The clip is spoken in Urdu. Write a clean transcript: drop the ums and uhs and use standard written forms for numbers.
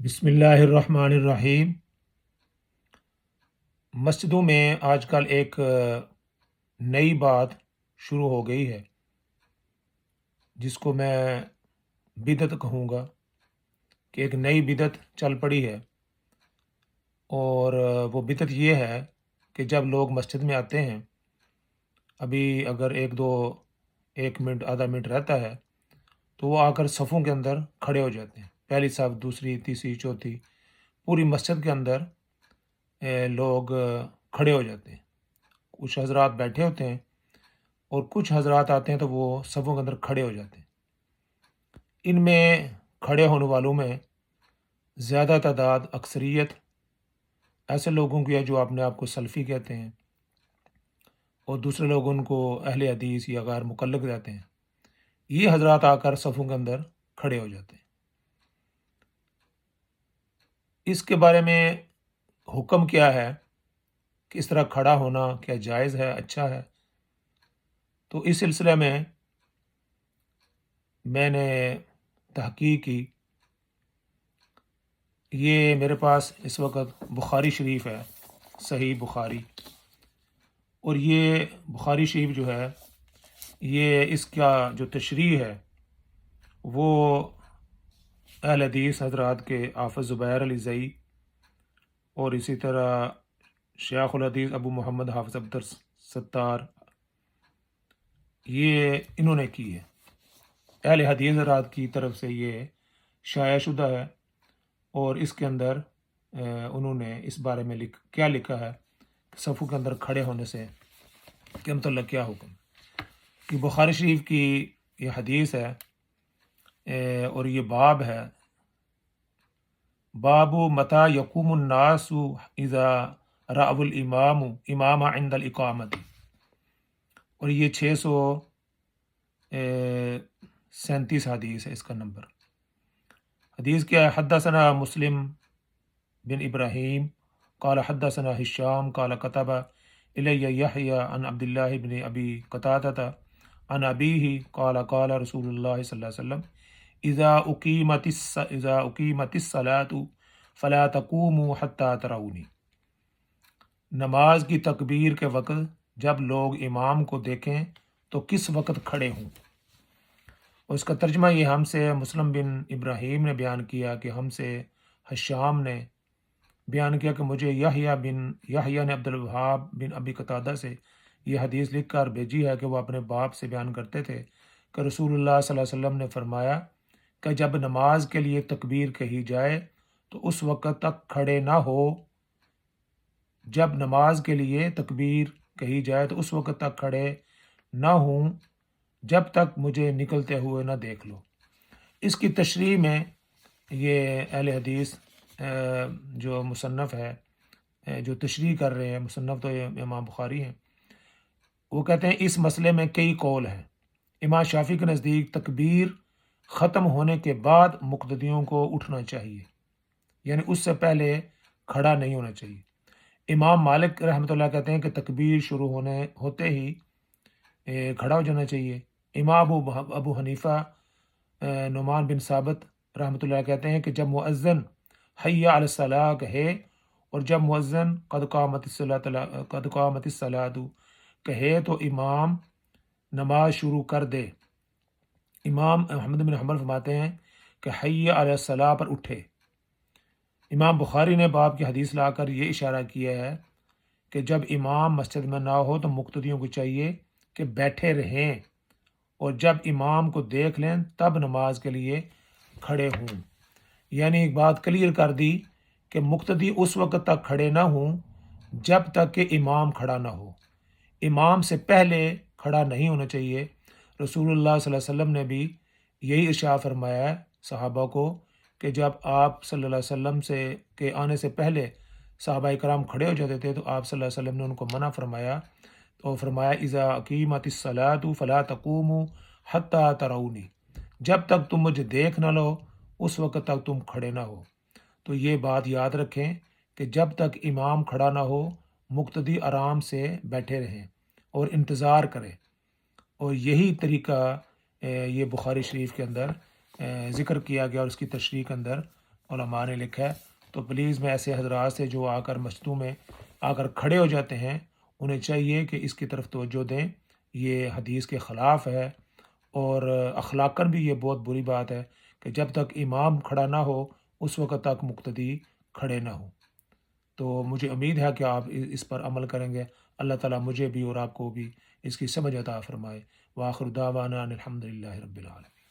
بسم اللہ الرحمن الرحیم۔ مسجدوں میں آج کل ایک نئی بات شروع ہو گئی ہے جس کو میں بدعت کہوں گا، کہ ایک نئی بدعت چل پڑی ہے، اور وہ بدعت یہ ہے کہ جب لوگ مسجد میں آتے ہیں، ابھی اگر ایک منٹ آدھا منٹ رہتا ہے تو وہ آ کر صفوں کے اندر کھڑے ہو جاتے ہیں، پہلی صف، دوسری، تیسری، چوتھی، پوری مسجد کے اندر لوگ کھڑے ہو جاتے ہیں۔ کچھ حضرات بیٹھے ہوتے ہیں اور کچھ حضرات آتے ہیں تو وہ صفوں کے اندر کھڑے ہو جاتے ہیں۔ ان میں کھڑے ہونے والوں میں زیادہ تعداد، اکثریت ایسے لوگوں کی ہے جو اپنے آپ کو سلفی کہتے ہیں، اور دوسرے لوگ ان کو اہل حدیث یا غیر مقلد کہتے ہیں۔ یہ حضرات آ کر صفوں کے اندر کھڑے ہو جاتے ہیں۔ اس کے بارے میں حکم کیا ہے کہ اس طرح کھڑا ہونا کیا جائز ہے، اچھا ہے؟ تو اس سلسلے میں نے تحقیق کی۔ یہ میرے پاس اس وقت بخاری شریف ہے، صحیح بخاری، اور یہ بخاری شریف جو ہے، یہ اس کا جو تشریح ہے وہ اہل حدیث حضرات کے حافظ زبیر علی زئی اور اسی طرح شیخ الحدیث ابو محمد حافظ عبدر ستار، یہ انہوں نے کی ہے۔ اہل حدیث حضرات کی طرف سے یہ شائع شدہ ہے، اور اس کے اندر انہوں نے اس بارے میں کیا لکھا ہے کہ صفوں کے اندر کھڑے ہونے سے کے متعلق کیا حکم۔ یہ بخاری شریف کی یہ حدیث ہے، اور یہ باب ہے، باب متی یقوم الناس اذا رأوا الامام امام عند الاقامت، اور یہ 637 حدیث ہے، اس کا نمبر۔ حدیث کیا ہے؟ حدثنا مسلم بن ابراہیم قال حدثنا ہشام قال كتب الی یحیی عن عبد اللہ بن ابی قتادہ عن ابیہ قال قال رسول اللہ صلی اللہ علیہ وسلم اذا اقیمت الصلاۃ فلا تقوموا حتی ترونی۔ نماز کی تکبیر کے وقت جب لوگ امام کو دیکھیں تو کس وقت کھڑے ہوں؟ اور اس کا ترجمہ یہ ہم سے مسلم بن ابراہیم نے بیان کیا کہ ہم سے ہشام نے بیان کیا کہ مجھے یحییٰ نے عبد الوہاب بن ابی قتادہ سے یہ حدیث لکھ کر بھیجی ہے کہ وہ اپنے باپ سے بیان کرتے تھے کہ رسول اللہ صلی اللہ علیہ وسلم نے فرمایا کہ جب نماز کے لیے تکبیر کہی جائے تو اس وقت تک کھڑے نہ ہو، جب نماز کے لیے تکبیر کہی جائے تو اس وقت تک کھڑے نہ ہوں جب تک مجھے نکلتے ہوئے نہ دیکھ لو۔ اس کی تشریح میں یہ اہل حدیث جو مصنف ہے، جو تشریح کر رہے ہیں، مصنف تو یہ امام بخاری ہیں، وہ کہتے ہیں اس مسئلے میں کئی قول ہیں۔ امام شافعی کے نزدیک تکبیر ختم ہونے کے بعد مقتدیوں کو اٹھنا چاہیے، یعنی اس سے پہلے کھڑا نہیں ہونا چاہیے۔ امام مالک رحمۃ اللہ کہتے ہیں کہ تکبیر شروع ہوتے ہی کھڑا ہو جانا چاہیے۔ امام ابو حنیفہ نعمان بن ثابت رحمۃ اللہ کہتے ہیں کہ جب مؤذن حی علی الصلاۃ کہے اور جب مؤذن قد قامت الصلاۃ کہے تو امام نماز شروع کر دے۔ امام احمد بن حنبل فرماتے ہیں کہ حی علی الصلاۃ پر اٹھے۔ امام بخاری نے باب کی حدیث لا کر یہ اشارہ کیا ہے کہ جب امام مسجد میں نہ ہو تو مقتدیوں کو چاہیے کہ بیٹھے رہیں، اور جب امام کو دیکھ لیں تب نماز کے لیے کھڑے ہوں۔ یعنی ایک بات کلیئر کر دی کہ مقتدی اس وقت تک کھڑے نہ ہوں جب تک کہ امام کھڑا نہ ہو۔ امام سے پہلے کھڑا نہیں ہونا چاہیے۔ رسول اللہ صلی اللہ علیہ وسلم نے بھی یہی ارشاد فرمایا ہے صحابہ کو کہ جب آپ صلی اللہ علیہ وسلم کے آنے سے پہلے صحابہ کرام کھڑے ہو جاتے تھے تو آپ صلی اللہ علیہ وسلم نے ان کو منع فرمایا، تو فرمایا اذا اقیمت الصلاۃ فلا تقوموا حتی ترونی، جب تک تم مجھے دیکھ نہ لو اس وقت تک تم کھڑے نہ ہو۔ تو یہ بات یاد رکھیں کہ جب تک امام کھڑا نہ ہو مقتدی آرام سے بیٹھے رہیں اور انتظار کریں، اور یہی طریقہ یہ بخاری شریف کے اندر ذکر کیا گیا اور اس کی تشریح کے اندر علماء نے لکھا ہے. تو پلیز میں ایسے حضرات سے جو آ کر مسجدوں میں آ کر کھڑے ہو جاتے ہیں انہیں چاہیے کہ اس کی طرف توجہ دیں. یہ حدیث کے خلاف ہے اور اخلاقاً بھی یہ بہت بری بات ہے کہ جب تک امام کھڑا نہ ہو اس وقت تک مقتدی کھڑے نہ ہوں. تو مجھے امید ہے کہ آپ اس پر عمل کریں گے. اللہ تعالیٰ مجھے بھی اور آپ کو بھی اس کی سمجھ عطا فرمائے. وآخر دعوانا ان الحمد للہ رب العالمین.